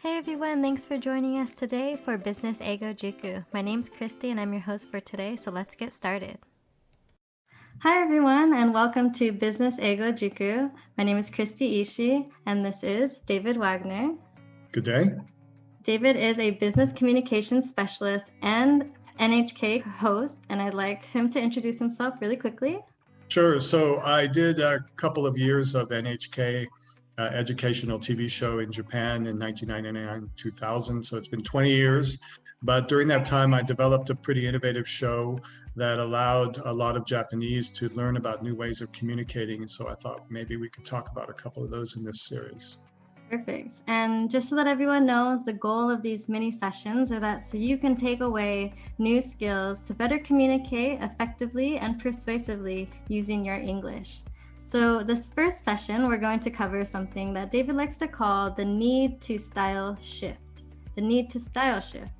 Hey everyone, thanks for joining us today for Business Ego Juku. My name's Christy and I'm your host for today, so let's get started. Hi everyone and welcome to Business Ego Juku. My name is Christy Ishii and this is David Wagner. Good day. David is a business communications specialist and NHK host, and I'd like him to introduce himself really quickly. Sure. So I did a couple of years of NHK educational TV show in Japan in 1999, 2000. So it's been 20 years. But during that time, I developed a pretty innovative show that allowed a lot of Japanese to learn about new ways of communicating. And so I thought maybe we could talk about a couple of those in this series. Perfect. And just so that everyone knows, the goal of these mini sessions are that so you can take away new skills to better communicate effectively and persuasively using your English. So this first session, we're going to cover something that David likes to call the need to style shift. The need to style shift.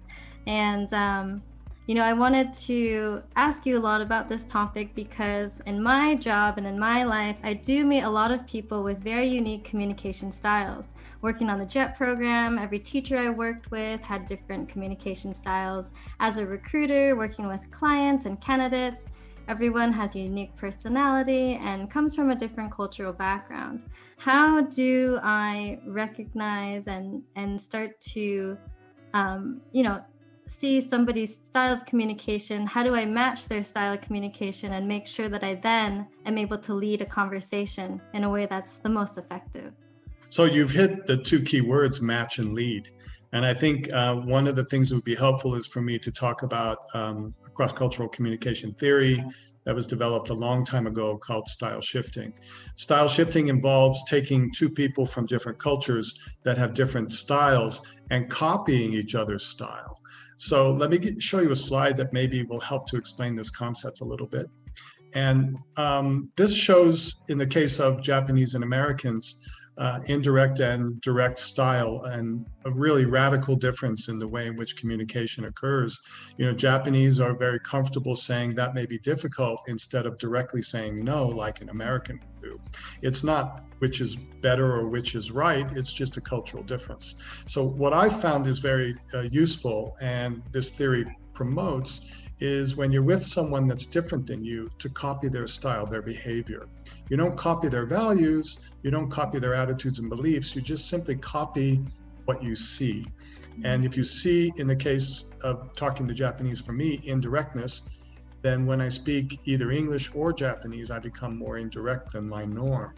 And I wanted to ask you a lot about this topic because in my job and in my life, I do meet a lot of people with very unique communication styles. Working on the JET program, every teacher I worked with had different communication styles. As a recruiter, working with clients and candidates, everyone has a unique personality and comes from a different cultural background. How do I recognize and start to, see somebody's style of communication? How do I match their style of communication and make sure that I then am able to lead a conversation in a way that's the most effective? So you've hit the two key words, match and lead. And I think one of the things that would be helpful is for me to talk about cross-cultural communication theory that was developed a long time ago called style shifting. Style shifting involves taking two people from different cultures that have different styles and copying each other's style. So let me show you a slide that maybe will help to explain this concept a little bit. And this shows, in the case of Japanese and Americans, indirect and direct style, and a really radical difference in the way in which communication occurs. Japanese are very comfortable saying that may be difficult instead of directly saying no, like an American would do. It's not which is better or which is right, it's just a cultural difference. So what I found is very useful, and this theory promotes, is when you're with someone that's different than you, to copy their style, their behavior. You don't copy their values, you don't copy their attitudes and beliefs, you just simply copy what you see. And if you see, in the case of talking to Japanese, for me, indirectness, then when I speak either English or Japanese, I become more indirect than my norm.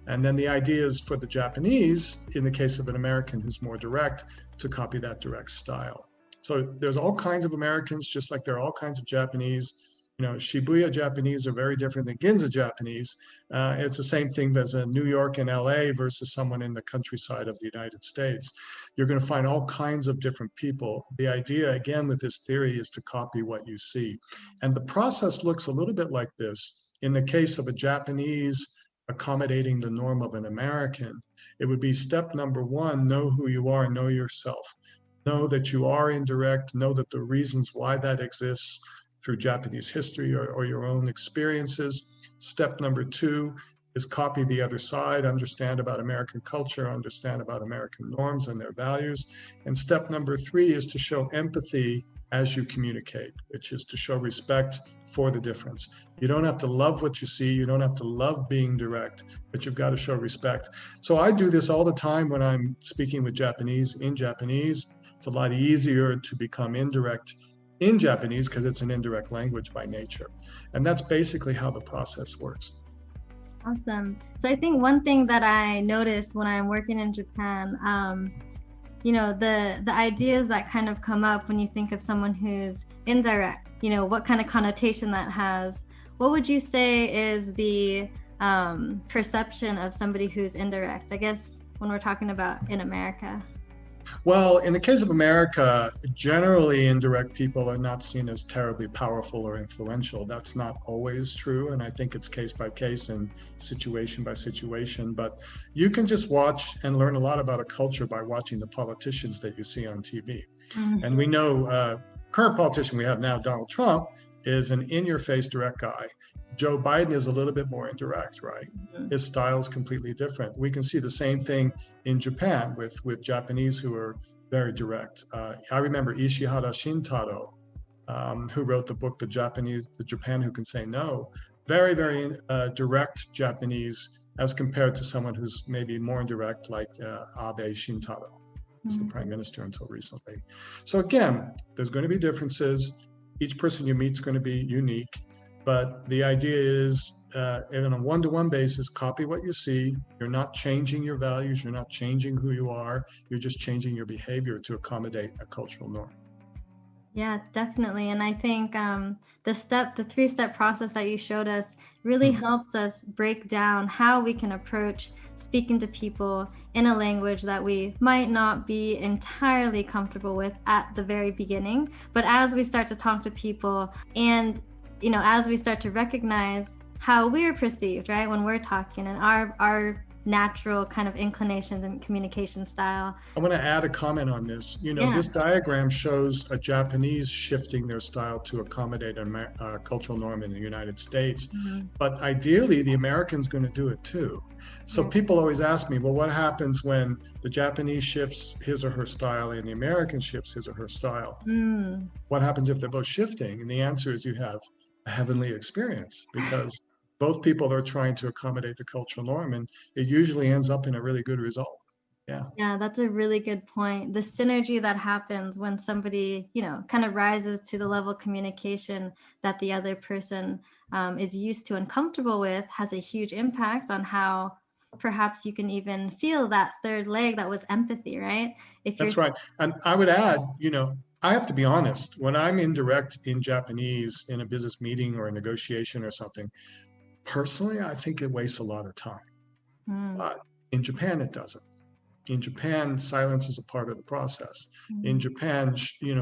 And then the idea is for the Japanese, in the case of an American who's more direct, to copy that direct style. So there's all kinds of Americans, just like there are all kinds of Japanese. Shibuya Japanese are very different than Ginza Japanese. It's the same thing as a New York and LA versus someone in the countryside of the United States. You're going to find all kinds of different people. The idea, again, with this theory is to copy what you see. And the process looks a little bit like this. In the case of a Japanese accommodating the norm of an American, it would be step number one, know who you are, know yourself. Know that you are indirect, know that the reasons why that exists through Japanese history or your own experiences. Step number two is copy the other side, understand about American culture, understand about American norms and their values. And step number three is to show empathy as you communicate, which is to show respect for the difference. You don't have to love what you see, you don't have to love being direct, but you've got to show respect. So I do this all the time when I'm speaking with Japanese in Japanese. It's a lot easier to become indirect in Japanese because it's an indirect language by nature. And that's basically how the process works. Awesome. So I think one thing that I notice when I'm working in Japan, the ideas that kind of come up when you think of someone who's indirect, what kind of connotation that has. What would you say is the perception of somebody who's indirect, I guess, when we're talking about in America? Well, in the case of America, generally indirect people are not seen as terribly powerful or influential. That's not always true, and I think it's case by case and situation by situation. But you can just watch and learn a lot about a culture by watching the politicians that you see on TV. Mm-hmm. And we know current politician we have now, Donald Trump, is an in-your-face direct guy. Joe Biden is a little bit more indirect, right? His style is completely different. We can see the same thing in Japan with Japanese who are very direct. I remember Ishihara Shintaro, who wrote the book, The Japan Who Can Say No. Very, very direct Japanese as compared to someone who's maybe more indirect, like Abe Shintaro, who's the prime minister until recently. So again, there's going to be differences. Each person you meet is going to be unique. But the idea is, on a one-to-one basis, copy what you see. You're not changing your values. You're not changing who you are. You're just changing your behavior to accommodate a cultural norm. Yeah, definitely. And I think the three-step process that you showed us really helps us break down how we can approach speaking to people in a language that we might not be entirely comfortable with at the very beginning. But as we start to talk to people and as we start to recognize how we're perceived, right, when we're talking and our natural kind of inclinations and communication style. I want to add a comment on this. This diagram shows a Japanese shifting their style to accommodate a cultural norm in the United States. But ideally, the American's going to do it too. So people always ask me, well, what happens when the Japanese shifts his or her style and the American shifts his or her style? What happens if they're both shifting? And the answer is you have a heavenly experience, because both people are trying to accommodate the cultural norm, and it usually ends up in a really good result. Yeah, that's a really good point. The synergy that happens when somebody, kind of rises to the level of communication that the other person is used to and comfortable with has a huge impact on how perhaps you can even feel that third leg that was empathy, right? That's right. And I would add, I have to be honest, when I'm indirect in Japanese in a business meeting or a negotiation or something, personally, I think it wastes a lot of time. But in Japan, it doesn't. In Japan, silence is a part of the process. In Japan,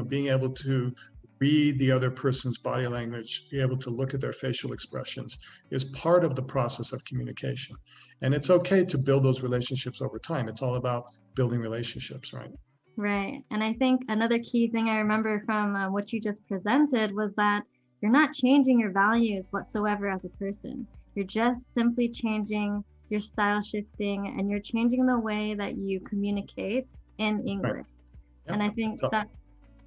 being able to read the other person's body language, be able to look at their facial expressions is part of the process of communication. And it's okay to build those relationships over time. It's all about building relationships, right? Right. And I think another key thing I remember from what you just presented was that you're not changing your values whatsoever as a person. You're just simply changing your style shifting, and you're changing the way that you communicate in English. Right. Yep. And I think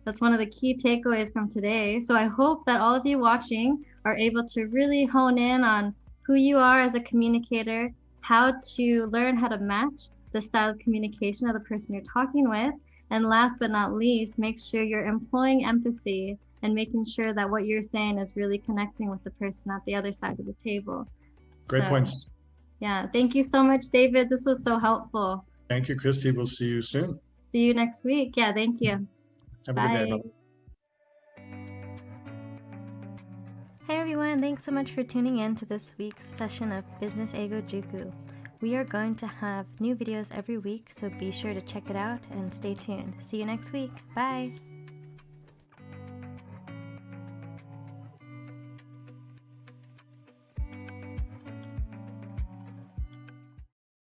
that's one of the key takeaways from today. So I hope that all of you watching are able to really hone in on who you are as a communicator, how to learn how to match the style of communication of the person you're talking with. And last but not least, make sure you're employing empathy and making sure that what you're saying is really connecting with the person at the other side of the table. Great points. Yeah, thank you so much, David. This was so helpful. Thank you, Christy. We'll see you soon. See you next week. Yeah, thank you. Have a good day. Hey everyone, thanks so much for tuning in to this week's session of Business Eigo Juku. We are going to have new videos every week, so be sure to check it out and stay tuned. See you next week. Bye.